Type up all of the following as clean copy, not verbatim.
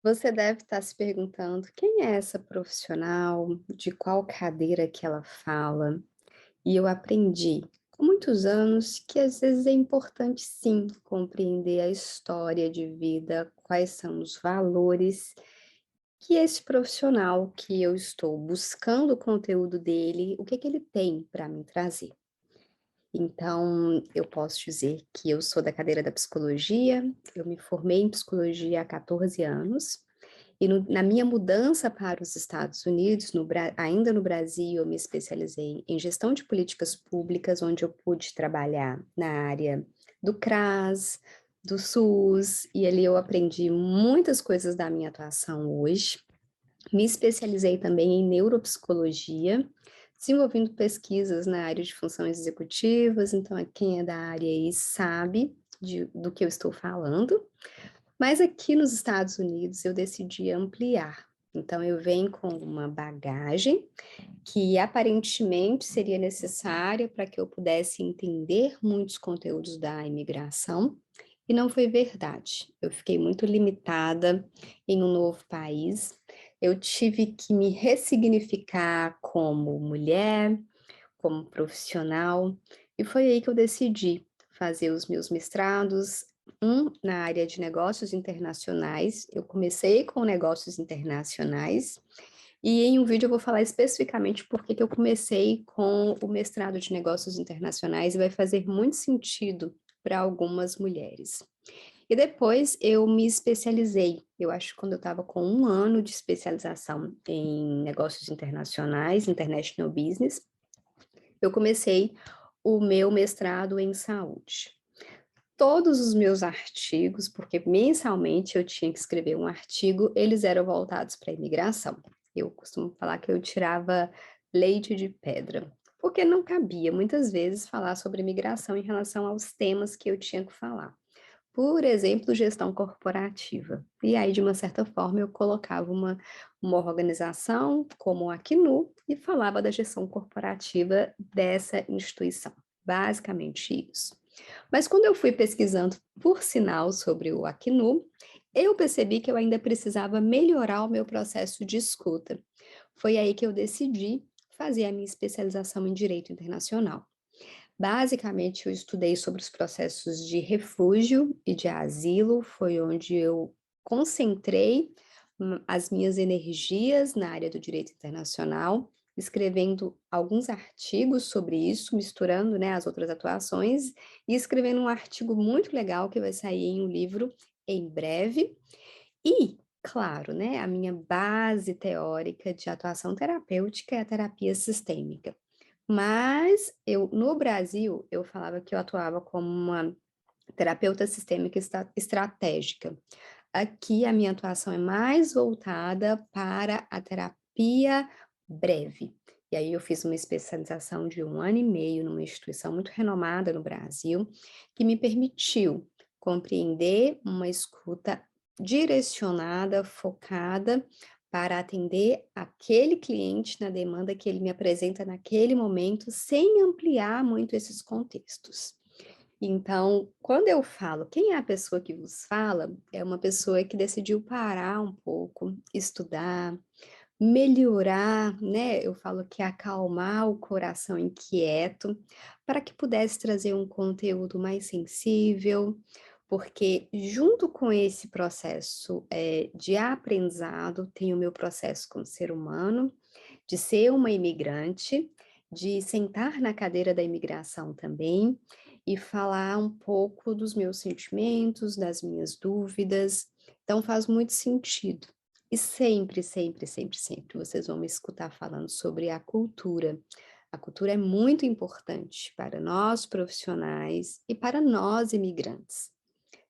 Você deve estar se perguntando quem é essa profissional, de qual cadeira que ela fala. E eu aprendi com muitos anos que às vezes é importante sim compreender a história de vida, quais são os valores que esse profissional que eu estou buscando o conteúdo dele, o que que ele tem para me trazer. Então, eu posso dizer que eu sou da cadeira da psicologia, eu me formei em psicologia há 14 anos, e na minha mudança para os Estados Unidos, ainda no Brasil, eu me especializei em gestão de políticas públicas, onde eu pude trabalhar na área do CRAS, do SUS, e ali eu aprendi muitas coisas da minha atuação hoje. Me especializei também em neuropsicologia, desenvolvendo pesquisas na área de funções executivas, então quem é da área aí sabe do que eu estou falando. Mas aqui nos Estados Unidos eu decidi ampliar. Então eu venho com uma bagagem que aparentemente seria necessária para que eu pudesse entender muitos conteúdos da imigração, e não foi verdade. Eu fiquei muito limitada em um novo país. Eu tive que me ressignificar como mulher, como profissional, e foi aí que eu decidi fazer os meus mestrados, um na área de negócios internacionais. Eu comecei com negócios internacionais, e em um vídeo eu vou falar especificamente por que que eu comecei com o mestrado de negócios internacionais, e vai fazer muito sentido para algumas mulheres. E depois eu me especializei, eu acho que quando eu estava com um ano de especialização em negócios internacionais, International Business, eu comecei o meu mestrado em saúde. Todos os meus artigos, porque mensalmente eu tinha que escrever um artigo, eles eram voltados para a imigração. Eu costumo falar que eu tirava leite de pedra, porque não cabia muitas vezes falar sobre imigração em relação aos temas que eu tinha que falar. Por exemplo, gestão corporativa. E aí, de uma certa forma, eu colocava uma organização como a Acnu e falava da gestão corporativa dessa instituição. Basicamente isso. Mas quando eu fui pesquisando, por sinal, sobre o Acnu, eu percebi que eu ainda precisava melhorar o meu processo de escuta. Foi aí que eu decidi fazer a minha especialização em Direito Internacional. Basicamente, eu estudei sobre os processos de refúgio e de asilo, foi onde eu concentrei as minhas energias na área do direito internacional, escrevendo alguns artigos sobre isso, misturando, né, as outras atuações, e escrevendo um artigo muito legal que vai sair em um livro em breve. E, claro, né, a minha base teórica de atuação terapêutica é a terapia sistêmica. Mas eu, no Brasil, eu falava que eu atuava como uma terapeuta sistêmica estratégica. Aqui a minha atuação é mais voltada para a terapia breve. E aí eu fiz uma especialização de um ano e meio numa instituição muito renomada no Brasil, que me permitiu compreender uma escuta direcionada, focada, para atender aquele cliente na demanda que ele me apresenta naquele momento, sem ampliar muito esses contextos. Então, quando eu falo quem é a pessoa que vos fala, é uma pessoa que decidiu parar um pouco, estudar, melhorar, né? Eu falo que acalmar o coração inquieto, para que pudesse trazer um conteúdo mais sensível, porque junto com esse processo de aprendizado, tem o meu processo como ser humano, de ser uma imigrante, de sentar na cadeira da imigração também e falar um pouco dos meus sentimentos, das minhas dúvidas. Então faz muito sentido. E sempre, sempre, sempre, sempre vocês vão me escutar falando sobre a cultura. A cultura é muito importante para nós profissionais e para nós imigrantes.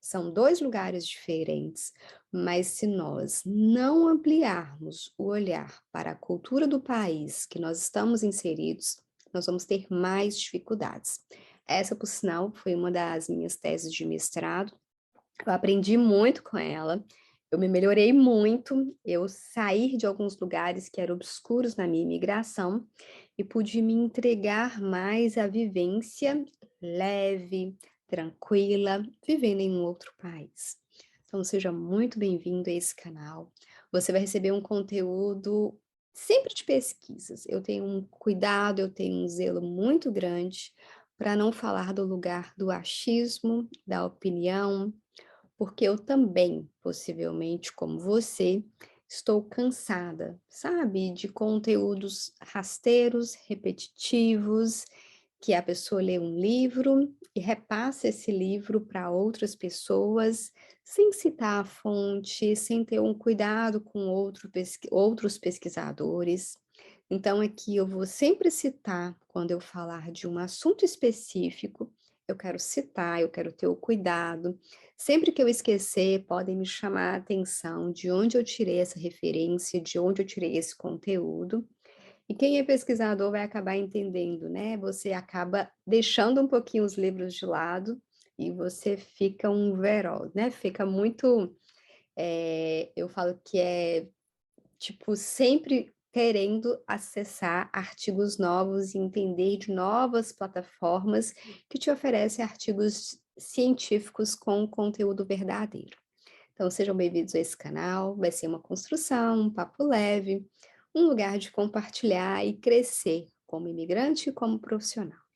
São dois lugares diferentes, mas se nós não ampliarmos o olhar para a cultura do país que nós estamos inseridos, nós vamos ter mais dificuldades. Essa, por sinal, foi uma das minhas teses de mestrado. Eu aprendi muito com ela, eu me melhorei muito, eu saí de alguns lugares que eram obscuros na minha imigração e pude me entregar mais à vivência leve, tranquila, vivendo em um outro país. Então seja muito bem-vindo a esse canal. Você vai receber um conteúdo sempre de pesquisas. Eu tenho um cuidado, eu tenho um zelo muito grande para não falar do lugar do achismo, da opinião, porque eu também, possivelmente como você, estou cansada, sabe, de conteúdos rasteiros, repetitivos, que a pessoa lê um livro e repassa esse livro para outras pessoas, sem citar a fonte, sem ter um cuidado com outros pesquisadores. Então, aqui eu vou sempre citar, quando eu falar de um assunto específico, eu quero citar, eu quero ter o cuidado. Sempre que eu esquecer, podem me chamar a atenção de onde eu tirei essa referência, de onde eu tirei esse conteúdo. E quem é pesquisador vai acabar entendendo, né, você acaba deixando um pouquinho os livros de lado e você fica um ver-all, né, fica muito, eu falo que é, tipo, sempre querendo acessar artigos novos e entender de novas plataformas que te oferecem artigos científicos com conteúdo verdadeiro. Então sejam bem-vindos a esse canal, vai ser uma construção, um papo leve, um lugar de compartilhar e crescer como imigrante e como profissional.